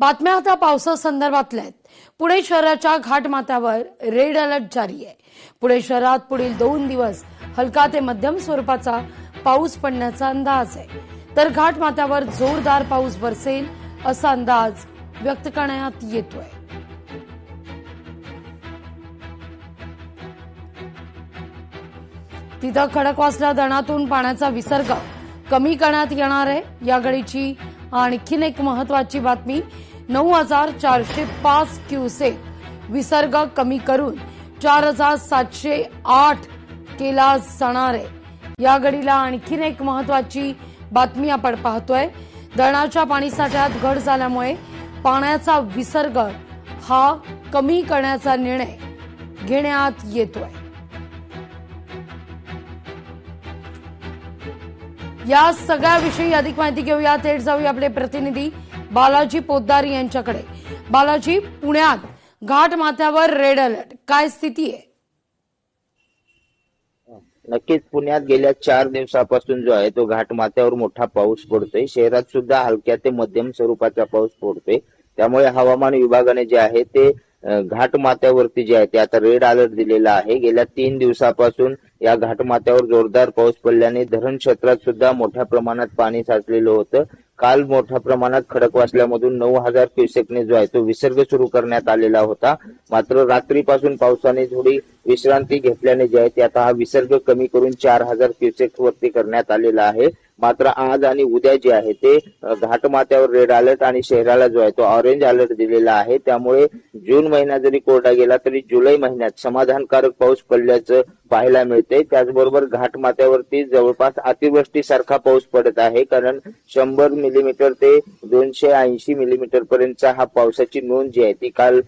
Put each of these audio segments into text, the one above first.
बातम्या आता पावसासंदर्भातल्या आहेत। पुणे शहराच्या घाटमाथ्यावर रेड अलर्ट जारी आहे। पुणे शहरात पुढील 2 दिवस हलका ते मध्यम स्वरूपाचा पाऊस पडण्याचा अंदाज आहे, तर घाटमाथ्यावर जोरदार पाऊस बरसेल असा अंदाज व्यक्त करण्यात येतोय। तिथं खडकवासला धरणातून पाण्याचा विसर्ग कमी करण्यात येणार आहे। या घडीची आणखीन एक महत्वाची बातमी, 9405 क्युसेक विसर्ग कमी करून 4708 केला जाणार आहे। या घडीला आणखीन एक महत्वाची बातमी आपण पाहतोय, धरणाच्या पाणीसाठ्यात घट झाल्यामुळे पाण्याचा विसर्ग हा कमी करण्याचा निर्णय घेण्यात येतोय। या सगळ्याविषयी अधिक माहिती घेऊया, थेट जाऊया आपले प्रतिनिधी बालाजी पोद्दार यांच्याकडे। बालाजी, पुण्यात घाटमाथ्यावर रेड अलर्ट, काय स्थिती आहे? नक्कीच पुण्यात गेल्या 4 दिवसापासून जो आहे तो घाटमाथ्यावर मोठा पाऊस पडतोय। शहरात सुद्धा हलक्या ते मध्यम स्वरूपाचा पाऊस पडतोय। त्यामुळे हवामान विभागाने जे आहे ते घाटमाथ्यावरती जे आहे ते आता रेड अलर्ट दिलेला आहे। गेल्या 3 दिवसापासून या घाटमाथ्यावर जोरदार पाऊस पडल्याने धरण क्षेत्रात सुद्धा मोठ्या प्रमाणात पाणी साचलेलं होतं। काल मोठ्या प्रमाणात खडकवासल्यामधून 9000 क्युसेकने जो आहे तो विसर्ग सुरू करण्यात आलेला होता। मात्र रात्रीपासून पावसाने थोडी विश्रांती घेतल्याने जे आहे ते आता हा विसर्ग कमी करून 4000 क्युसेक वरती करण्यात आलेला आहे। मात्र आज आणि उद्या जे आहे ते घाटमाथ्यावर रेड अलर्ट आणि शहराला जो आहे तो ऑरेंज अलर्ट दिलेला आहे। त्यामुळे जून महिना जरी कोरडा गेला तरी जुलै महिन्यात समाधानकारक पाऊस पडल्याचं पाहायला मिळते। त्याचबरोबर घाटमाथ्यावरती जवळपास अतिवृष्टीसारखा पाऊस पडत आहे, कारण 100 मिलीमीटर ते 280 मिलीमीटर पर्यंतचा हा पावसाची नोंद जी आहे ती काल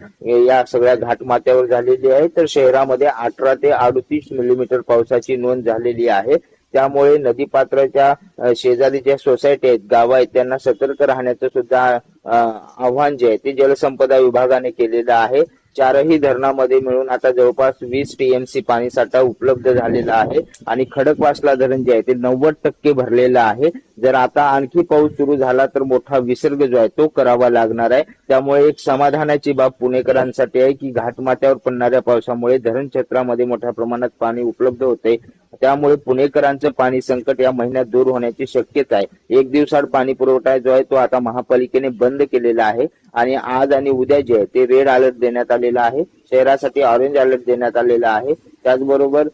या सगळ्या घाटमाथ्यावर झालेली आहे। तर शहरामध्ये 18 ते 38 मिलीमीटर पावसाची नोंद झालेली आहे। त्यामुळे नदीपात्राच्या शेजारी ज्या सोसायटी आहेत, गाव आहेत, त्यांना सतर्क राहण्याचं सुद्धा आव्हान जे आहे ते जलसंपदा विभागाने केलेलं आहे। 4ही धरणामध्ये मिळून आता जवळपास 20 टीएमसी पाणीसाठा उपलब्ध झालेला आहे आणि खडकवासला धरण जे आहे ते 90% भरलेलं आहे। जर आता आणखी पाऊस सुरू झाला तर मोठा विसर्ग जो आहे तो करावा लागणार आहे। त्यामुळे एक समाधानाची बाब पुणेकरांसाठी आहे की घाटमाथ्यावर पडणाऱ्या पावसामुळे धरण क्षेत्रामध्ये मोठ्या प्रमाणात पाणी उपलब्ध होते। त्यामुळे पुणेकरांचं पाणी संकट या महिन्यात दूर होण्याची शक्यता आहे। 1 दिवसाआड पाणी पुरवठा जो आहे तो आता महापालिकेने बंद केलेला आहे आणि आज आणि उद्या जे आहे ते रेड अलर्ट देण्यात आलेला आहे। शहरासाठी ऑरेंज अलर्ट देण्यात आलेला आहे। त्याचबरोबर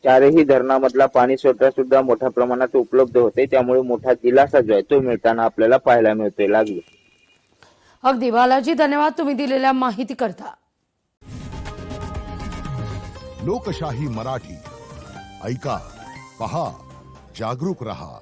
4ही धरणामधला पाणी साठा सुद्धा मोठ्या प्रमाणात उपलब्ध होते। त्यामुळे मोठा दिलासा जो आहे तो मिळताना आपल्याला पाहायला मिळतोय। लागली अगदी बालाजी, धन्यवाद तुम्ही दिलेल्या माहिती करता। लोकशाही मराठी ऐका, पहा, जागरूक रहा।